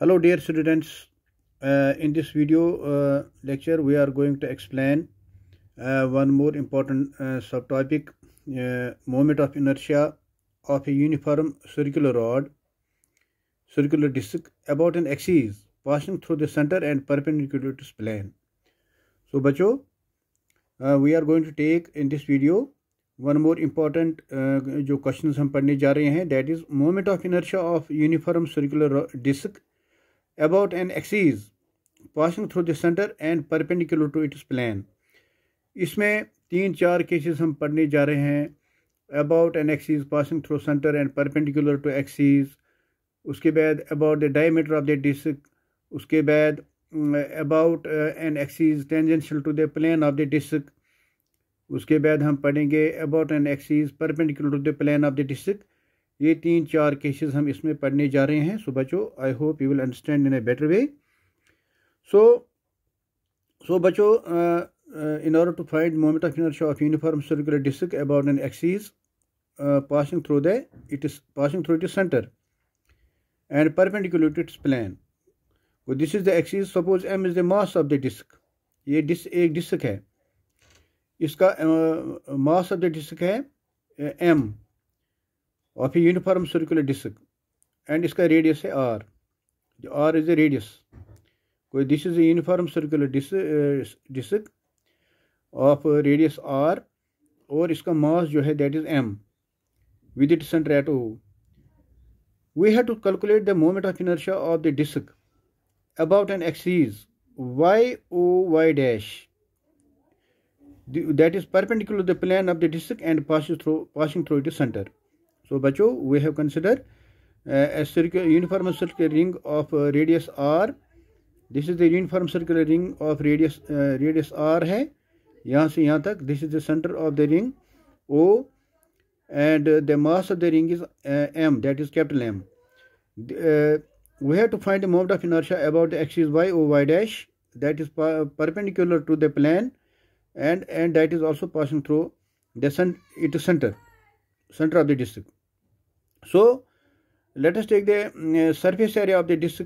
Hello dear students, in this video lecture we are going to explain one more important subtopic, moment of inertia of a uniform circular disc about an axis passing through the center and perpendicular to its plane. So बच्चों, we are going to take in this video one more important जो questions हम पढ़ने जा रहे हैं, that is moment of inertia of uniform circular disc about an axis passing through the center and perpendicular to its plane. इसमें 3-4 cases हम पढ़ने जा रहे हैं. about an axis passing through center and perpendicular to axis, उसके बाद about the diameter of the disc, उसके बाद about an axis tangential to the plane of the disc, उसके बाद हम पढ़ेंगे about an axis perpendicular to the plane of the disc. ये 3-4 cases हम इसमें पढ़ने जा रहे हैं. सो बच्चों, I hope you will understand in a better way. So बच्चों, in order to find moment of inertia of uniform circular disc about an axis passing through its center and perpendicular to its plane. So this is the axis. Suppose m is the mass of the disc. ये एक disc है, इसका mass of the disc है m of a uniform circular disc and इसका radius है r. r is the radius. So this is a uniform circular disc of radius r और इसका mass जो है that is m with its center at O. We have to calculate the moment of inertia of the disc about an axis y o y dash that is perpendicular to the plane of the disc and passing through its center. So बच्चों, we have considered a uniform circular ring of radius r. This is the uniform circular ring of radius r है, यहाँ से यहाँ तक. This is the center of the ring O and the mass of the ring is m, that is capital M. We have to find the moment of inertia about the axis y o y dash that is perpendicular to the plane and that is also passing through the center of the disc. So let us take the surface area of the disc.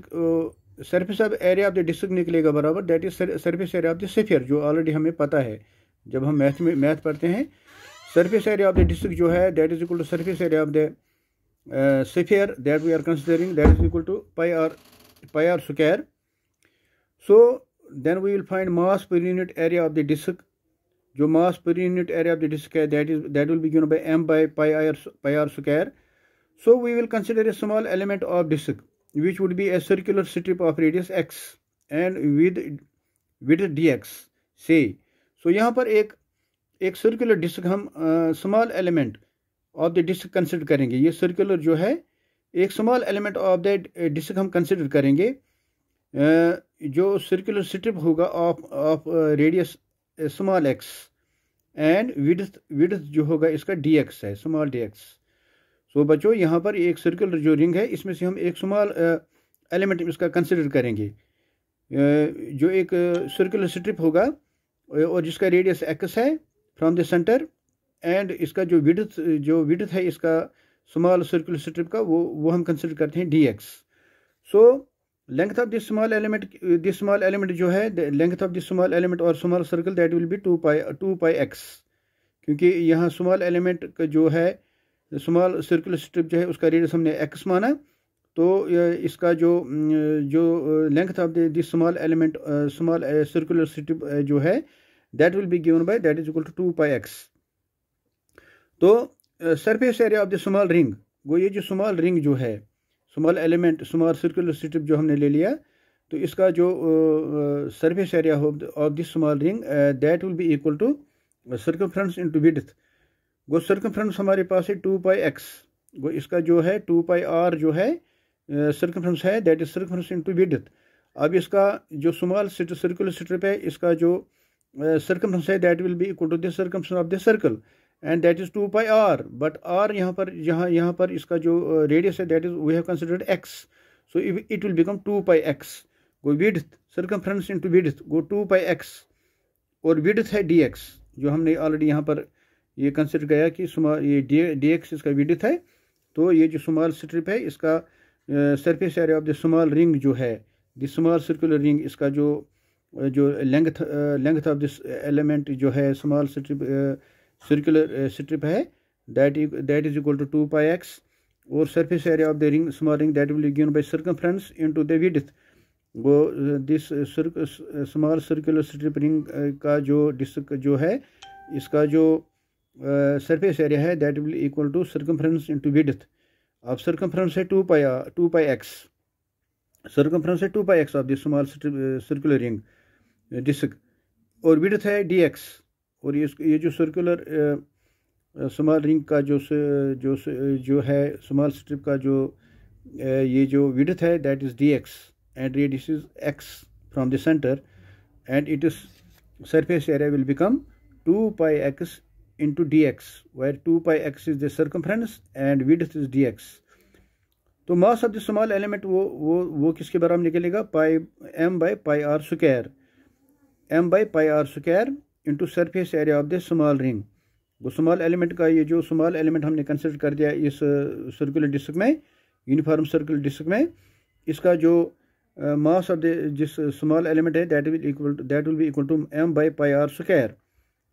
Surface area of the disc निकलेगा बराबर, that is surface area of the sphere, जो already हमें पता है जब हम math पढ़ते हैं. Surface area of the disc जो है that is equal to surface area of the sphere that we are considering, that is equal to pi r square. So then we will find mass per unit area of the disc. जो mass per unit area of the disc है that will be given by m by pi r square. So we will consider a small element of disc which would be a circular strip of radius x and width dx say. So यहाँ पर एक circular disc हम small element of the disc consider करेंगे. ये circular जो है एक small element of that disc हम consider करेंगे, जो circular strip होगा of radius small x and width जो होगा इसका dx है, small dx. तो बच्चों, यहाँ पर एक सर्कुलर जो रिंग है इसमें से हम एक स्मॉल एलिमेंट इसका कंसिडर करेंगे, जो एक सर्कुलर स्ट्रिप होगा और जिसका रेडियस x है फ्रॉम द सेंटर एंड इसका जो विड्थ है इसका स्मॉल सर्कुलर स्ट्रिप का वो हम कंसिडर करते हैं dx. So length of this small element जो है, length of this small element और small circle that will be 2 pi x, क्योंकि यहाँ स्मॉल एलिमेंट का जो है स्मॉल सर्कुलर स्ट्रिप जो है उसका रेडियस हमने x माना, तो इसका जो length of this small element small circular strip जो है that will be given by that is equal to 2 pi x. तो surface area of the small ring, वो ये जो स्मॉल रिंग जो है, small element small circular strip जो हमने ले लिया, तो इसका जो surface area of this small ring that will be equal to circumference into width. वो सर्कमफ्रेंस हमारे पास है 2 pi x, वो इसका जो है 2 pi r जो है सर्कमफ्रेंस है that is circumference into width. अब इसका जो स्मॉल सर्कुलर स्ट्रिप है इसका जो सर्कमफ्रेंस है that will be equal to the circumference of the circle and that is 2 pi r, but r यहाँ पर इसका जो रेडियस है that is we have considered x, so it will become 2 pi x. वो width circumference into width वो 2 pi x और width है dx, जो हमने ऑलरेडी यहाँ पर ये कंसिडर किया कि ये dx इसका विड्थ है. तो ये जो स्मॉल स्ट्रिप है इसका surface area of the small ring जो है, द स्मॉल सर्कुलर रिंग, इसका जो लेंथ ऑफ दिस एलिमेंट जो है स्मॉल सर्कुलर स्ट्रिप है, that is equal to 2πx, और surface area of the ring small ring that will be given by circumference into the width. वो this small circular strip ring का जो disc जो है, इसका जो सरफेस एरिया है that will equal to circumference into width. अब circumference है 2πx, सर्कमफ्रेंस है 2πx of the small circular ring disc, और विड्थ है dx, और ये जो सर्कुलर स्मॉल रिंग का जो है स्मॉल स्ट्रिप का जो ये जो विड्थ है that is dx, and radius is x from the center, and it is surface area will become 2πx into dx, where 2πx is the circumference and width is dx। तो मास of the small element वो किसके बराबर निकलेगा, m/πr square, m/πr square into surface area of the small ring. वो small element का ये जो small element हमने कंसिडर कर दिया इस सर्कुलर डिस्क में, यूनिफॉर्म सर्कुलर डिस्क में, इसका जो mass of the जिस small element है that will be equal to m/πr square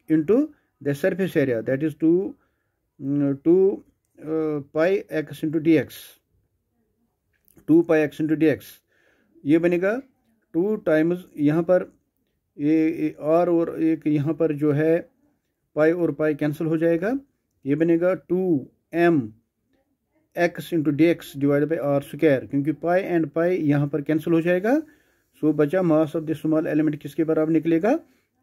into the surface area, that is 2πx into dx, 2πx into dx। ये बनेगा 2 टाइम्स यहाँ पर ये r और एक यहाँ पर जो है पाई और पाई कैंसिल हो जाएगा, ये बनेगा 2m x into D X divide by R square, क्योंकि पाई एंड पाई यहाँ पर कैंसिल हो जाएगा। सो बचा mass of the small element किसके बराबर निकलेगा,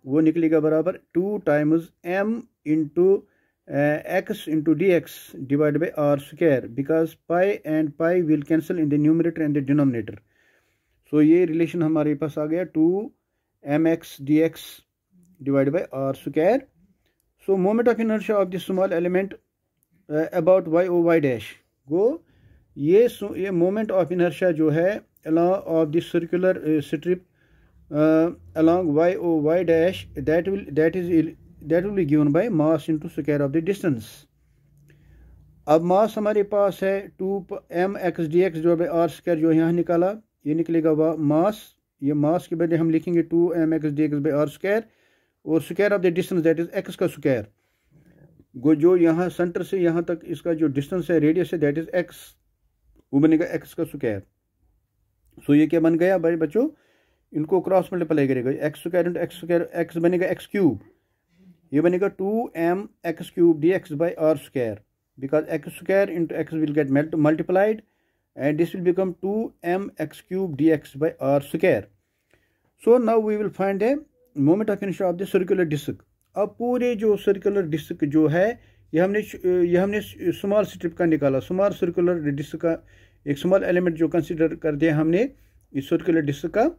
वो निकलेगा बराबर 2 times m into x into D X divide by R square, because pi and pi will cancel in the numerator and the denominator. So ये रिलेशन हमारे पास आ गया 2mx dx divide by R square. So moment of inertia of the small element about y O y dash, वो ये moment of inertia जो है along of the circular strip along y o y dash that will be given by mass into square of the distance। अब मास हमारे पास है 2mx dx जो by r square जो यहाँ निकाला, ये निकलेगा मास, ये मास के बदले हम लिखेंगे 2mx dx by r square, और square of the distance that is x का स्क्वायर, जो यहाँ सेंटर से यहाँ तक इसका जो डिस्टेंस है रेडियस है दैट इज x, वो बनेगा x का स्क्वायर। सो ये क्या बन गया भाई बच्चों, इनको क्रॉस मल्टीप्लाई करेगा, X square into X square, X बनेगा एक्स क्यूब, ये बनेगा 2mx cube dx by R square, because X square into X will get multiplied and this will become 2mx cube dx by R square. So now we will find the moment of inertia of the circular disc. अब पूरे जो circular disc जो है ये हमने small strip का निकाला, small circular disc का एक स्मॉल एलिमेंट जो कंसीडर कर दिया हमने इस सर्कुलर डिस्क का,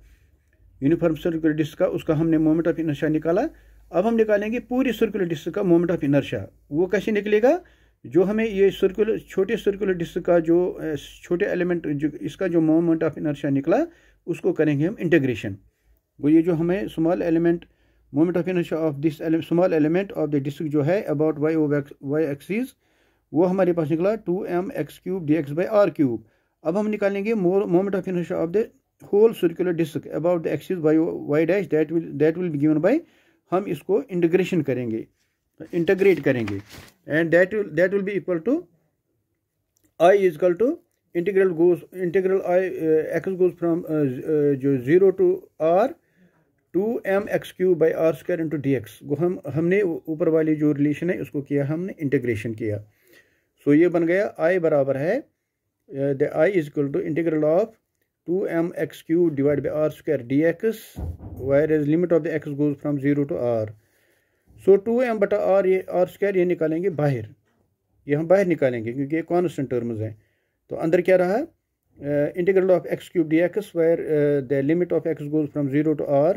यूनिफॉर्म सर्कुलर डिस्क का, उसका हमने मोमेंट ऑफ इनर्शिया निकाला। अब हम निकालेंगे पूरी सर्कुलर डिस्क का मोमेंट ऑफ इनर्शिया। वो कैसे निकलेगा, जो हमें ये छोटे सर्कुलर डिस्क का जो छोटे एलिमेंट जो इसका जो मोमेंट ऑफ इनर्शिया निकला उसको करेंगे हम इंटीग्रेशन। वो ये जो हमें small element moment of inertia of this small element of the disc जो है अबाउट y एक्सिस, वो हमारे पास निकला 2mx cube dx by R cube. अब हम निकालेंगे moment of inertia of the whole circular disc about the axis y dash, that will be given by, हम इसको इंटीग्रेशन करेंगे, इंटीग्रेट करेंगे, and that will be equal to i is equal to integral i x goes from जो 0 to r 2mx cube by R square into D X. वो हमने ऊपर वाली जो रिलेशन है उसको किया, हमने इंटीग्रेशन किया। सो ये बन गया i बराबर है the i is equal to integral of 2mx cube divide by R square D X, where as limit of the x goes from 0 to r। So 2m बटा r, ये आर स्क्वायर ये निकालेंगे बाहर, ये हम बाहर निकालेंगे क्योंकि ये कॉन्स्टेंट टर्म्स हैं। तो अंदर क्या रहा, integral of x cube D X where the limit of x goes from 0 to r,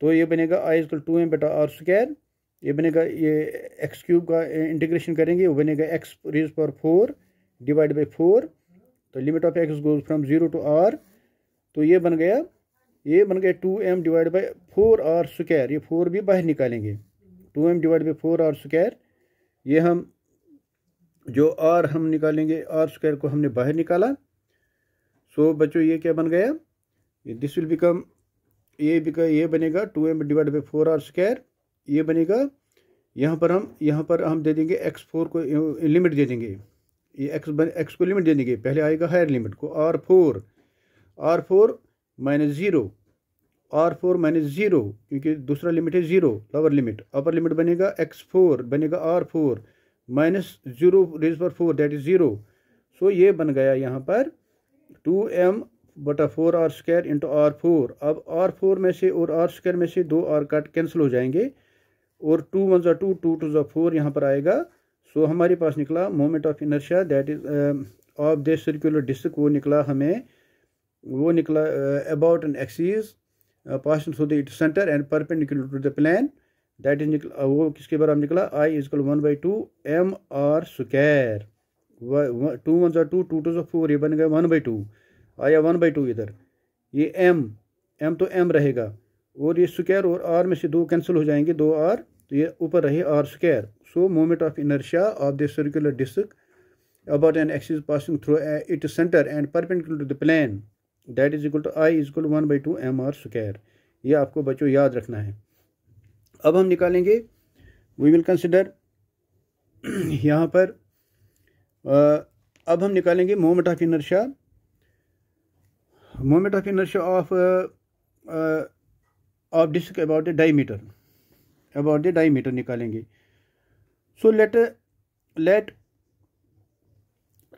तो ये बनेगा i इक्वल 2m बटा आर स्क्वायर, ये बनेगा ये x क्यूब का इंटीग्रेशन करेंगे, वो बनेगा x raise power 4 divide by 4, तो limit of x goes from 0 to r, तो ये बन गया 2m divide by 4r square, ये 4 भी बाहर निकालेंगे, 2m divide by 4r square, ये हम जो r हम निकालेंगे, r स्क्वायर को हमने बाहर निकाला, सो बच्चों ये क्या बन गया, दिस विल बिकम, ये बनेगा 2m डिवाइड बाई 4r²। ये बनेगा, यहाँ पर हम दे देंगे x4 को लिमिट दे देंगे, ये x को लिमिट दे देंगे। पहले आएगा हायर लिमिट को r4 माइनस 0, r4 माइनस 0, क्योंकि दूसरा लिमिट है 0 लोअर लिमिट। अपर लिमिट बनेगा x4 बनेगा r4 माइनस 0 रेज पर 4 दैट इज 0। सो ये बन गया यहाँ पर 2m/4r² इंटू r4। अब r4 में से और r² में से 2r कट कैंसिल हो जाएंगे और 2 1 2 2 2 4 यहाँ पर आएगा। सो हमारे पास निकला moment of inertia that is of the circular disc, वो निकला about an axis passing through the its centre and perpendicular to the plane, that is निकला, वो किसके बराबर निकला, I = 1/2 mr²। 2 1 2 2 2 4, ये बन गया 1/2, आया 1/2 इधर। ये m तो m रहेगा और ये स्क्वायर और r में से 2 कैंसिल हो जाएंगे, 2r, तो ये ऊपर रहे r²। So moment of inertia of the circular disc about an axis passing through its centre and perpendicular to the plane, that is equal to I = 1/2 mr²। ये आपको बच्चों याद रखना है। अब हम निकालेंगे, वी विल कंसिडर यहाँ पर अब हम निकालेंगे moment of inertia of disc about the diameter निकालेंगे। सो लेट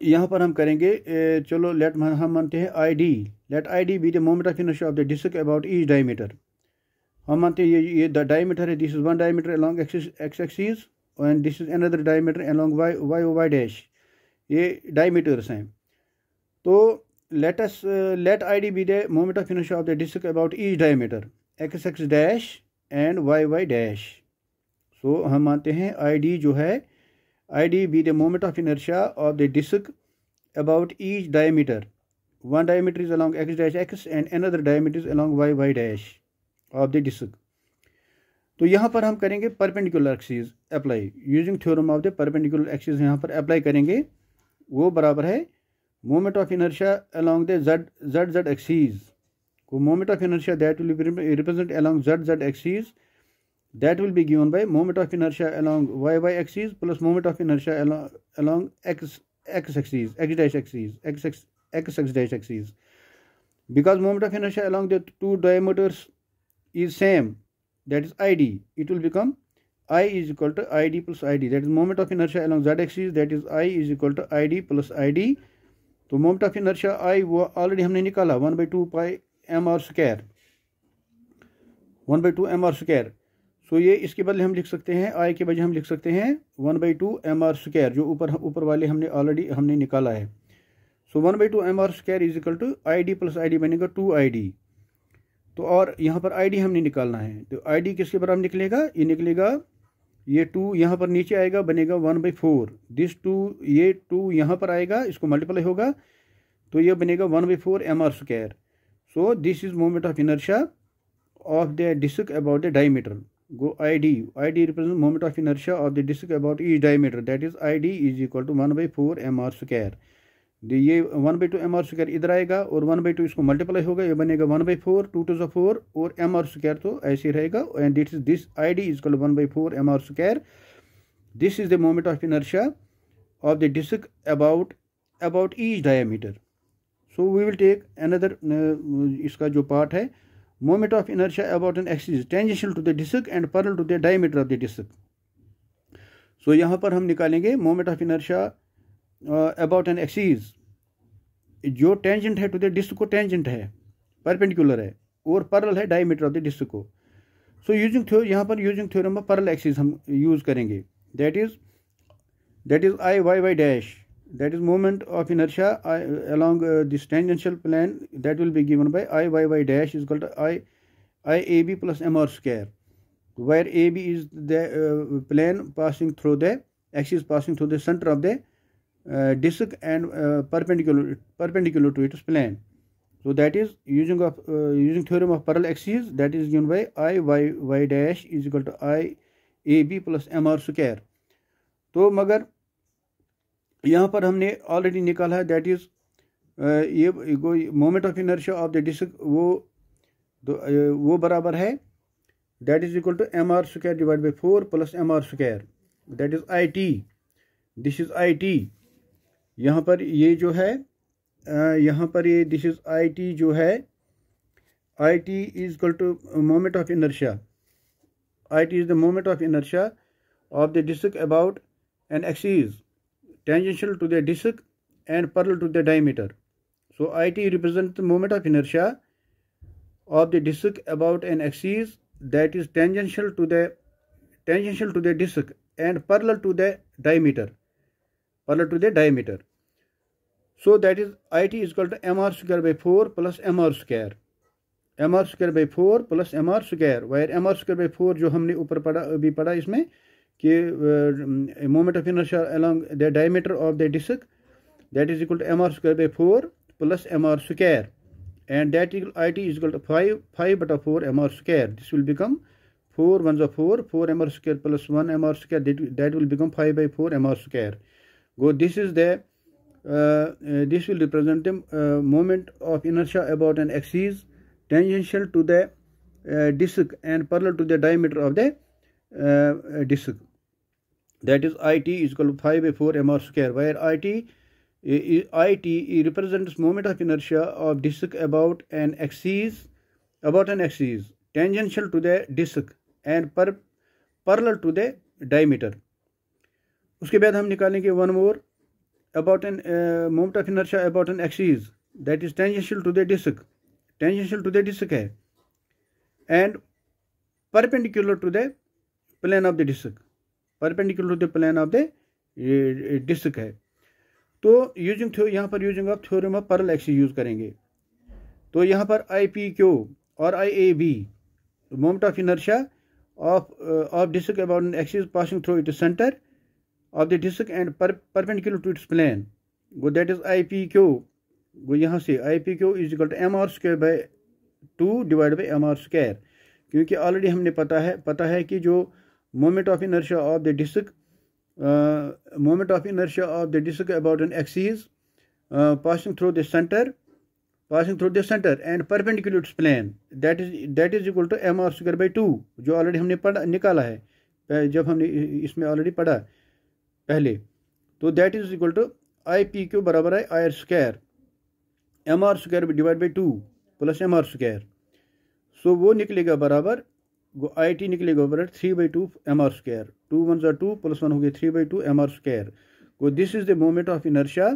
यहाँ पर हम करेंगे, चलो हम मानते हैं let ID be the moment of inertia of the disc about each diameter. हम मानते हैं ये द डायमीटर है, this is one diameter along x axis and this is another diameter along y dash, ये डायमीटर्स हैं। तो let ID be the moment of inertia of the disc about each diameter x dash and y dash. So हम मानते हैं ID be the moment of inertia of the disc about each diameter, one diameter is along x dash x and another diameter is along y dash of the disc. तो यहाँ पर हम करेंगे perpendicular axis apply, using theorem of the perpendicular axis यहाँ पर apply करेंगे। वो बराबर है moment of inertia along the z axis को, moment of inertia that will be represent along z axis, that will be given by moment of inertia along y axis plus moment of inertia along x axis, x dash axis. Because moment of inertia along the two diameters is same, that is ID, it will become I is equal to ID plus ID, that is moment of inertia along z axis, that is I is equal to ID plus ID। तो moment of inertia I वो already हमने निकाला 1/2 pi mr², 1/2 mr²। सो ये इसके बदले हम लिख सकते हैं, I के बजाय हम लिख सकते हैं 1/2 mr², जो ऊपर वाले हमने निकाला है। So 1/2 mr² is equal to ID plus ID बनेगा 2ID। तो और यहाँ पर ID हमने निकालना है, तो ID किसके बराबर निकलेगा, ये निकलेगा, ये 2 यहाँ पर नीचे आएगा, बनेगा 1/4, दिस 2, ये 2 यहाँ पर आएगा, इसको मल्टीप्लाई होगा तो ये बनेगा 1/4 mr²। So this is moment of inertia of the disc about the diameter. Go ID represents moment of inertia of the disk about each diameter, that is ID is equal to 1/4 mr²। ये 1/2 mr² इधर आएगा और 1/2 इसको multiply होगा, ये बनेगा 1/4, 2 2 4 और mr² तो ऐसे रहेगा, and this ID is equal to 1/4 mr²। This is the moment of inertia of the disc about each diameter. So we will take another, इसका जो पार्ट है, moment of inertia about an axis tangential to the disk and parallel to the diameter of the disk। so यहाँ पर हम निकालेंगे moment of inertia about an axis जो tangent है to the disk को, tangent है, perpendicular है और parallel है diameter of the disk को। so यहाँ पर using theorem of parallel axis हम use करेंगे, that is I y dash, that is moment of inertia along this tangential plane, that will be given by I y dash is equal to I AB plus mr², where AB is the plane passing through the axis passing through the center of the disk and perpendicular to its plane। so that is using theorem of parallel axis, that is given by I y dash is equal to I AB plus mr²। तो मगर यहाँ पर हमने already निकाला है, that is ये moment of inertia of the disc वो बराबर है, that is equal to M R square divide by 4 plus M R square, that is I T, this is I T. यहाँ पर ये जो है यहाँ पर ये दिस इज आई टी जो है, I T is equal to moment of inertia, I T is the moment of inertia of the disc about an axis tangential to the disc and parallel to the diameter. So IT represents the moment of inertia of the disc about an axis that is tangential to the disc and parallel to the diameter. So that is IT is equal to mr square by 4 plus mr square. mr square by 4 plus mr square, where mr square by 4 जो हमने ऊपर पढ़ा अभी पढ़ा इसमें कि moment of inertia along the diameter of the disc, that is equal to mr square by 4 plus mr square, and that IT is equal to 5 by 4 mr square. This will become 4 1s are 4 mr square plus 1 mr square, that will become 5 by 4 mr square. This is the this will represent the moment of inertia about an axis tangential to the disc and parallel to the diameter of the disc. That is IT is equal to 5 by 4 mr square, where IT represents moment of inertia of disc about an axis tangential to the disc and parallel to the diameter. उसके बाद हम निकालेंगे one more about an moment of inertia about an axis that is tangential to the disc है and perpendicular to the plane of the disc, है। तो यहाँ पर using of theorem of parallel axis use करेंगे। तो यहाँ पर I P Q और I A B moment of inertia of disc about an axis passing through its centre of the disc and perpendicular to its plane, that is I P Q. यहाँ से I P Q is equal to M R square by 2 divide by M R square, क्योंकि already हमने पता है कि जो moment of inertia of the disc about an axis passing through the center and perpendicular to its plane, that is equal to mr square by 2, जो already हमने निकाला है जब हमने इसमें ऑलरेडी पढ़ा पहले। तो that is equal to I P Q बराबर है I R square M R square divide by 2 plus M R square. So वो निकलेगा बराबर आई टी निकलेगा बराबर 3 by 2 M R square, 2 1s are 2 plus 1 हो गया 3 by 2 M R square. This is the moment of inertia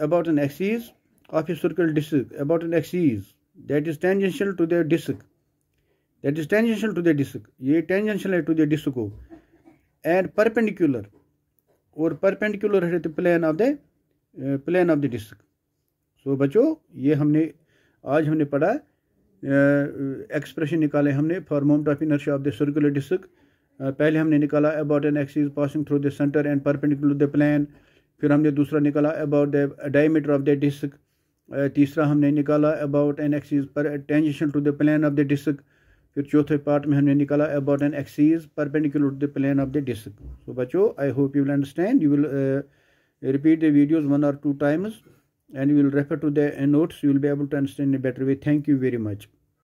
about an axis of a circular disc, about an axis that is tangential to the disc, ये tangential है to the disc को, and perpendicular है to plane of the disc। So बच्चों ये आज हमने पढ़ा expression निकाले हमने for moment of inertia of the circular disc. पहले हमने निकाला about an axis passing through the centre and perpendicular the plane, फिर हमने दूसरा निकाला about the diameter of the disc, तीसरा हमने निकाला अबाउट एन एक्सिस पर tangential to the plane of the disc, फिर चौथे पार्ट में हमने निकाला about an axis perpendicular to the plane of the disc. So बच्चों I hope you will understand, you will repeat the videos 1 or 2 times and you will refer to the notes, you will be able to understand in a better way. Thank you very much.